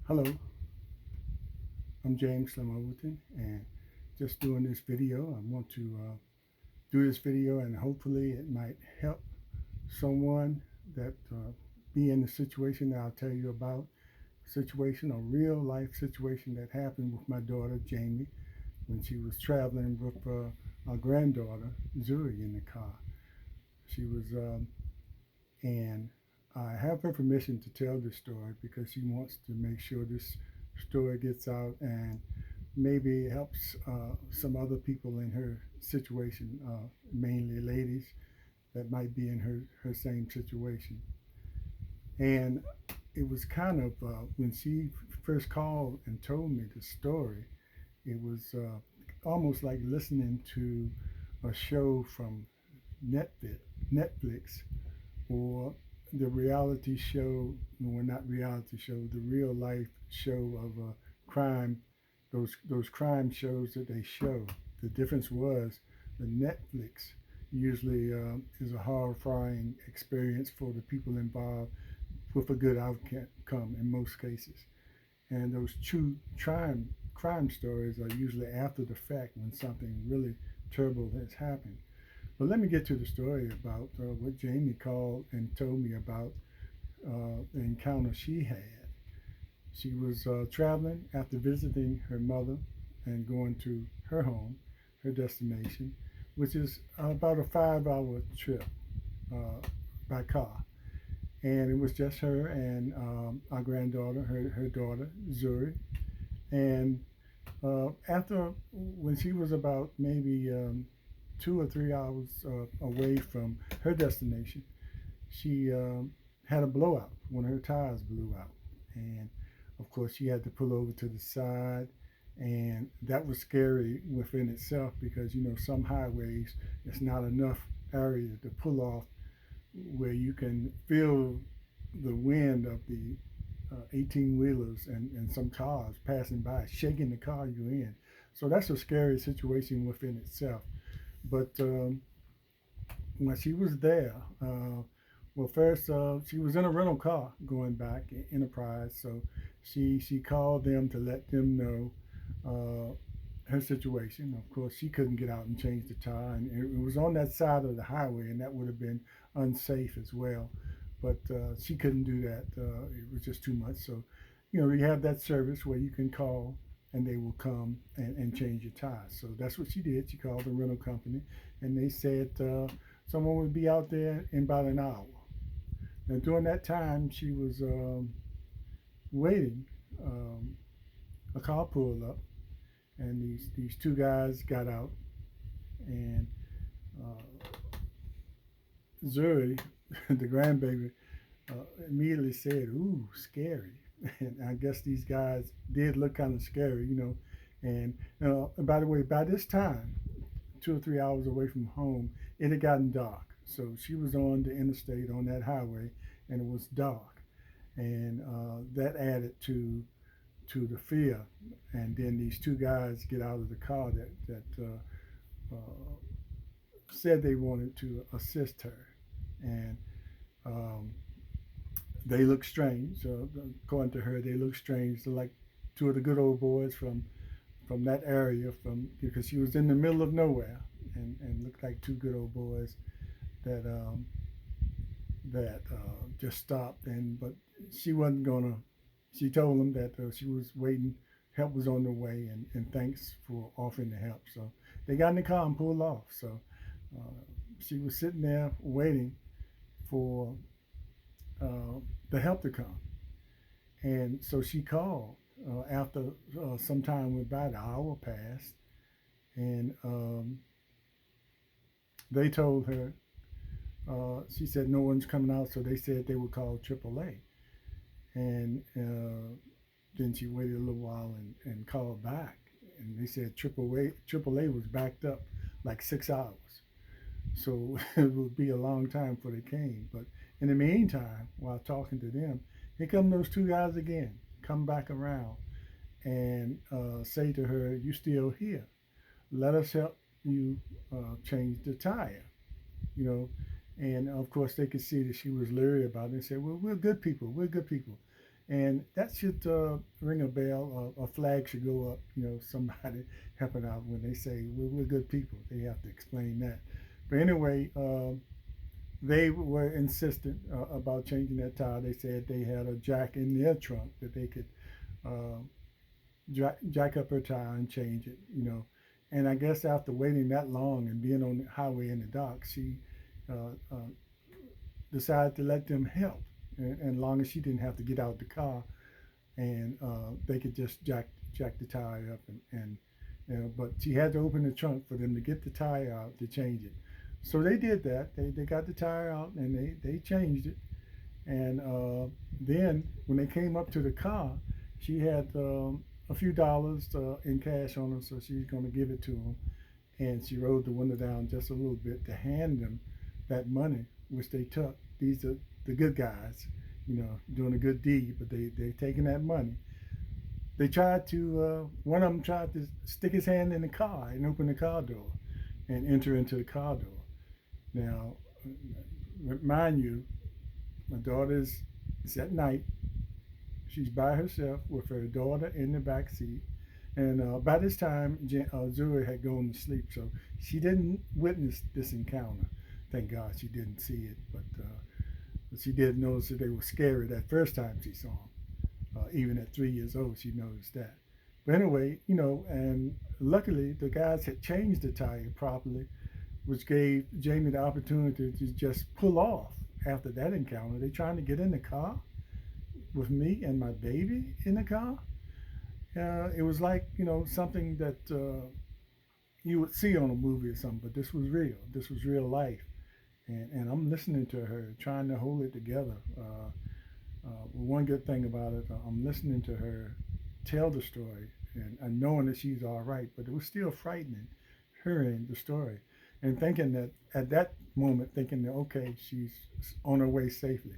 Hello, I'm James Slim Overton, and just doing this video. I want to do this video, and hopefully, it might help someone that be in the situation that I'll tell you about. Situation, a real life situation that happened with my daughter Jamie when she was traveling with our granddaughter Zuri in the car. She was, and I have her permission to tell this story because she wants to make sure this story gets out and maybe helps some other people in her situation, mainly ladies that might be in her same situation. And it was kind of when she first called and told me the story, it was almost like listening to a show from Netflix or the reality show, well, not reality show, the real life show of crime, those crime shows that they show. The difference was the Netflix usually is a horrifying experience for the people involved with a good outcome in most cases. And those true crime stories are usually after the fact when something really terrible has happened. But let me get to the story about what Jamie called and told me about the encounter she had. She was traveling after visiting her mother and going to her home, her destination, which is about a 5 hour trip uh, by car. And it was just her and our granddaughter, her daughter, Zuri. And after, when she was about maybe 2 or 3 hours away from her destination, she had a blowout. One of her tires blew out, and of course she had to pull over to the side, and that was scary within itself because some highways it's not enough area to pull off where you can feel the wind of the 18 wheelers and some cars passing by, shaking the car you're in. So that's a scary situation within itself. But when she was there, well, first she was in a rental car going back Enterprise, so she called them to let them know her situation. Of course, she couldn't get out and change the tire, and it was on that side of the highway, and that would have been unsafe as well. But she couldn't do that. It was just too much. So, you have that service where you can call and they will come and change your tires. So that's what she did. She called the rental company, and they said someone would be out there in about an hour. Now, during that time, she was waiting. Um, a car pulled up, and these two guys got out, and Zuri, the grandbaby, immediately said, "Ooh, scary." And I guess these guys did look kind of scary. And by the way, by this time, 2 or 3 hours away from home, it had gotten dark. So she was on the interstate on that highway, and it was dark, and that added to the fear. And then these two guys get out of the car that said they wanted to assist her, and um, they look strange. According to her, they look strange. They're like two of the good old boys from that area, from because she was in the middle of nowhere, and looked like two good old boys that just stopped. And but she wasn't gonna. She told them that she was waiting. Help was on the way, and thanks for offering the help. So they got in the car and pulled off. So uh, she was sitting there waiting for the help to come. And so she called after some time went by, the hour passed, and they told her, she said no one's coming out, so they said they would call AAA. And then she waited a little while and called back, and they said AAA was backed up like 6 hours. So it would be a long time before they came. But in the meantime, while talking to them, here come those two guys again, come back around and say to her, "You still here? Let us help you change the tire." You know, and of course they could see that she was leery about it. And said, "Well, we're good people. We're good people." And that should ring a bell. A flag should go up. Somebody helping out when they say we're good people. They have to explain that. But anyway, they were insistent about changing that tire. They said they had a jack in their trunk that they could uh, jack up her tire and change it. And I guess after waiting that long and being on the highway in the dark, she uh, uh, decided to let them help. And long as she didn't have to get out the car and they could just jack the tire up but she had to open the trunk for them to get the tire out to change it. So they did that. They got the tire out and they changed it. And then when they came up to the car, she had a few dollars in cash on her, so she's going to give it to them. And she rolled the window down just a little bit to hand them that money, which they took. These are the good guys, doing a good deed, but they taking that money. They tried to, one of them tried to stick his hand in the car and open the car door and enter into the car door. Now, mind you, my daughter's, it's at night. She's by herself with her daughter in the back seat. And by this time, Zuri had gone to sleep, so she didn't witness this encounter. Thank God she didn't see it, but she did notice that they were scary that first time she saw them. Even at 3 years old, she noticed that. But anyway, and luckily the guys had changed the tire properly, which gave Jamie the opportunity to just pull off after that encounter. They trying to get in the car with me and my baby in the car. It was like, something that you would see on a movie or something, but this was real. This was real life. And I'm listening to her, trying to hold it together. One good thing about it, I'm listening to her tell the story and knowing that she's all right, but it was still frightening hearing the story and thinking that at that moment, thinking that, okay, she's on her way safely.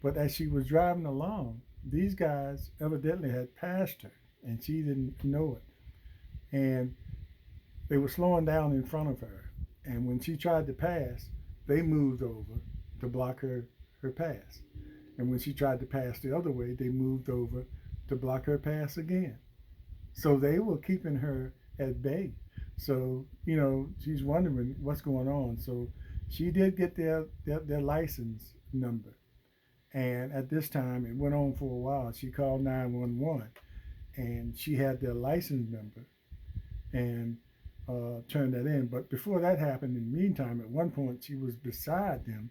But as she was driving along, these guys evidently had passed her and she didn't know it. And they were slowing down in front of her. And when she tried to pass, they moved over to block her pass. And when she tried to pass the other way, they moved over to block her pass again. So they were keeping her at bay. So, she's wondering what's going on. So she did get their license number. And at this time, it went on for a while. She called 911 and she had their license number and turned that in. But before that happened, in the meantime, at one point, she was beside them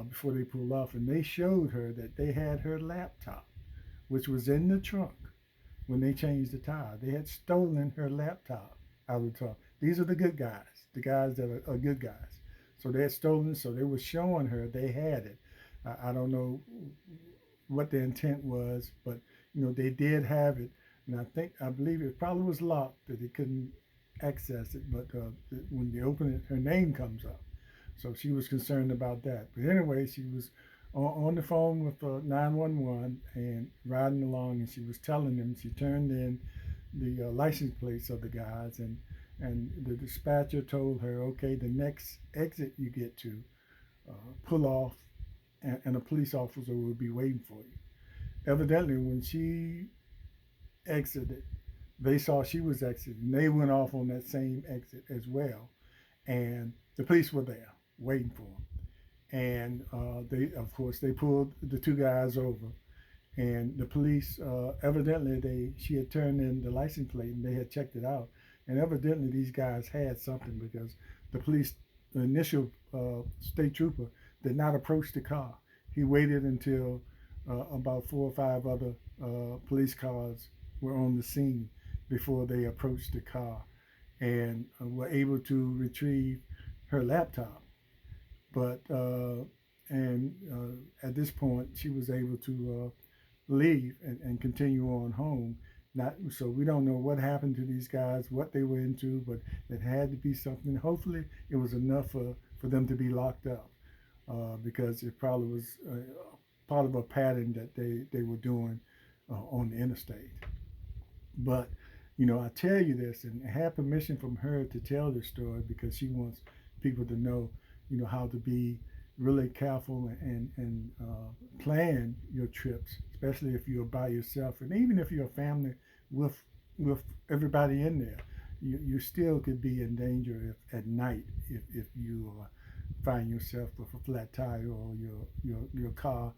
before they pulled off, and they showed her that they had her laptop, which was in the trunk when they changed the tire. They had stolen her laptop out of the trunk. These are the good guys, the guys that are good guys. So they had stolen, so they were showing her they had it. I don't know what the intent was, but they did have it, and I believe it probably was locked that they couldn't access it. But when they open it, her name comes up, so she was concerned about that. But anyway, she was on the phone with 911 and riding along, and she was telling them. She turned in the license plates of the guys, and the dispatcher told her, okay, the next exit you get to, pull off, and a police officer will be waiting for you. Evidently, when she exited, they saw she was exiting. They went off on that same exit as well, and the police were there waiting for them. And of course, they pulled the two guys over, and the police evidently she had turned in the license plate and they had checked it out, and evidently these guys had something because the initial state trooper did not approach the car. He waited until about 4 or 5 other police cars were on the scene before they approached the car and were able to retrieve her laptop. But at this point, she was able to leave and continue on home. Not so we don't know what happened to these guys, what they were into, but it had to be something. Hopefully, it was enough for them to be locked up because it probably was part of a pattern that they were doing on the interstate. But I tell you this, and I have permission from her to tell this story because she wants people to know, how to be really careful and plan your trips, especially if you're by yourself, and even if you're a family with with everybody in there, you still could be in danger if, at night if you find yourself with a flat tire or your car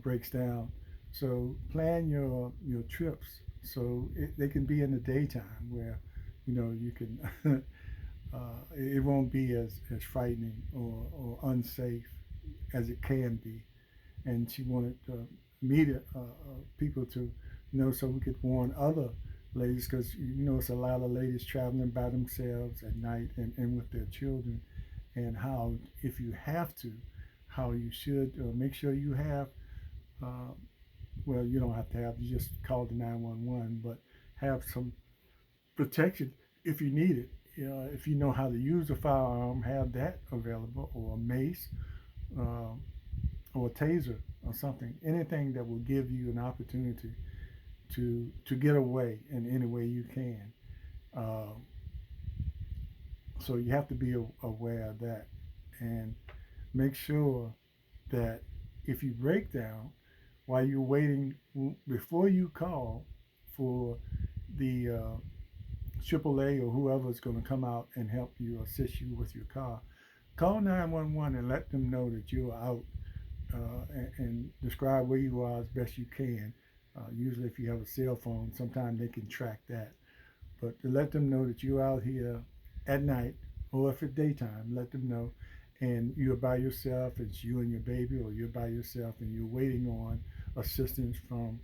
breaks down. So plan your trips so they can be in the daytime where you can it won't be as frightening or unsafe as it can be. And she wanted me to people to know so we could warn other ladies because it's a lot of ladies traveling by themselves at night and with their children, and how if you have to, how you should make sure you have uh, well, you don't have to have, you just call the 911, but have some protection if you need it. If you know how to use a firearm, have that available, or a mace, uh, or a taser, or something. Anything that will give you an opportunity to get away in any way you can. Uh, so you have to be aware of that, and make sure that if you break down while you're waiting, before you call for the AAA or whoever is going to come out and help you, assist you with your car, call 911 and let them know that you're out, and describe where you are as best you can. Usually, if you have a cell phone, sometimes they can track that. But to let them know that you're out here at night, or if it's daytime, let them know. And you're by yourself, it's you and your baby, or you're by yourself and you're waiting on assistance from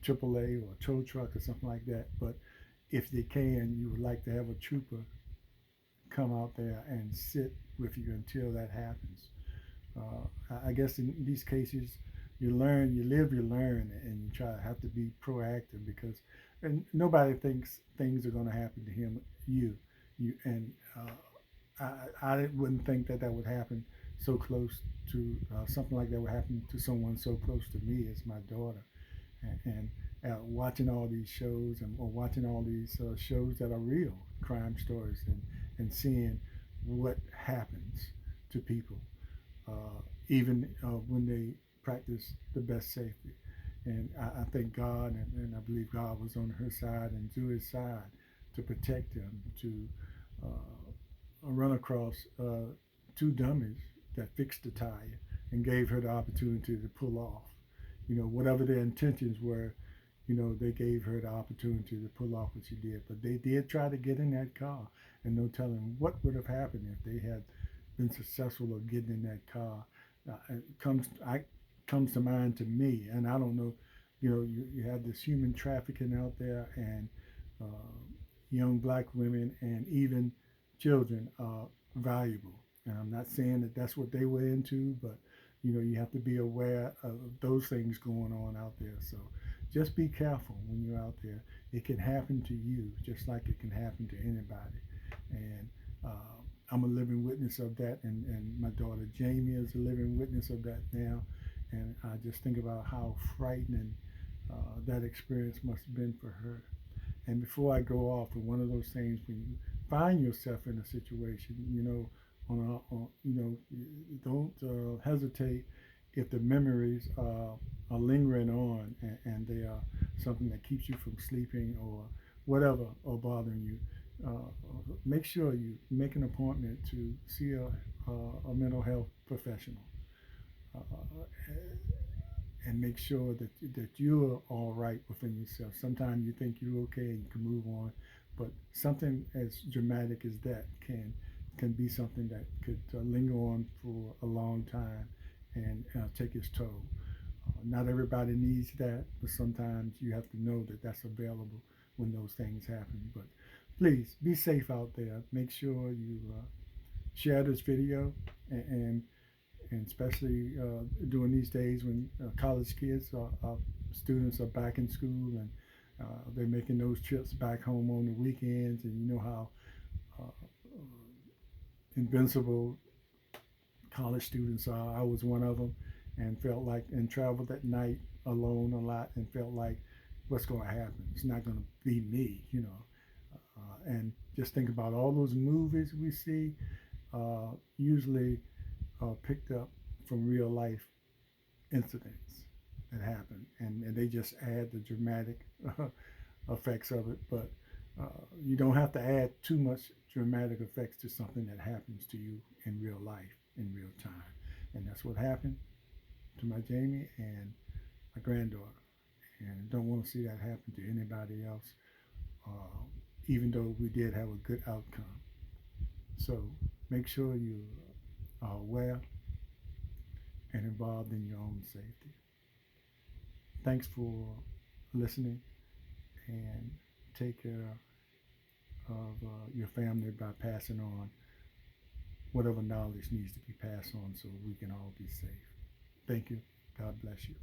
AAA or a tow truck or something like that. But if they can, you would like to have a trooper come out there and sit with you until that happens. I guess in these cases, you learn, you live, you learn, and you try to have to be proactive because and nobody thinks things are going to happen to him, and I wouldn't think that would happen so close to something like that would happen to someone so close to me as my daughter, and watching all these shows or watching all these shows that are real crime stories and seeing what happens to people, even when they practice the best safety. And I thank God, and I believe God was on her side and to his side to protect him, to run across two dummies that fixed the tire and gave her the opportunity to pull off. Whatever their intentions were, they gave her the opportunity to pull off what she did. But they did try to get in that car, and no telling what would have happened if they had been successful of getting in that car. It comes to mind to me, and I don't know. You have this human trafficking out there, and uh, young black women and even children are valuable. And I'm not saying that that's what they were into, but you have to be aware of those things going on out there. So just be careful when you're out there. It can happen to you just like it can happen to anybody. And I'm a living witness of that, and my daughter Jamie is a living witness of that now. And I just think about how frightening that experience must have been for her. And before I go off, one of those things when you find yourself in a situation, don't hesitate if the memories are lingering on, and they are something that keeps you from sleeping or whatever or bothering you. Make sure you make an appointment to see a mental health professional, uh, and make sure that you're all right within yourself. Sometimes you think you're okay and you can move on, but something as dramatic as that can be something that could linger on for a long time and take its toll. Not everybody needs that, but sometimes you have to know that that's available when those things happen. But please be safe out there. Make sure you share this video, and especially during these days when college kids students are back in school, and they're making those trips back home on the weekends, and you know how invincible college students are. I was one of them, and felt like, and traveled at night alone a lot, and felt like, what's going to happen? It's not going to be me. And just think about all those movies we see, usually picked up from real life incidents. that happen, and they just add the dramatic effects of it. But you don't have to add too much dramatic effects to something that happens to you in real life, in real time. And that's what happened to my Jamie and my granddaughter. And don't want to see that happen to anybody else, even though we did have a good outcome. So make sure you are aware and involved in your own safety. Thanks for listening, and take care of your family by passing on whatever knowledge needs to be passed on so we can all be safe. Thank you. God bless you.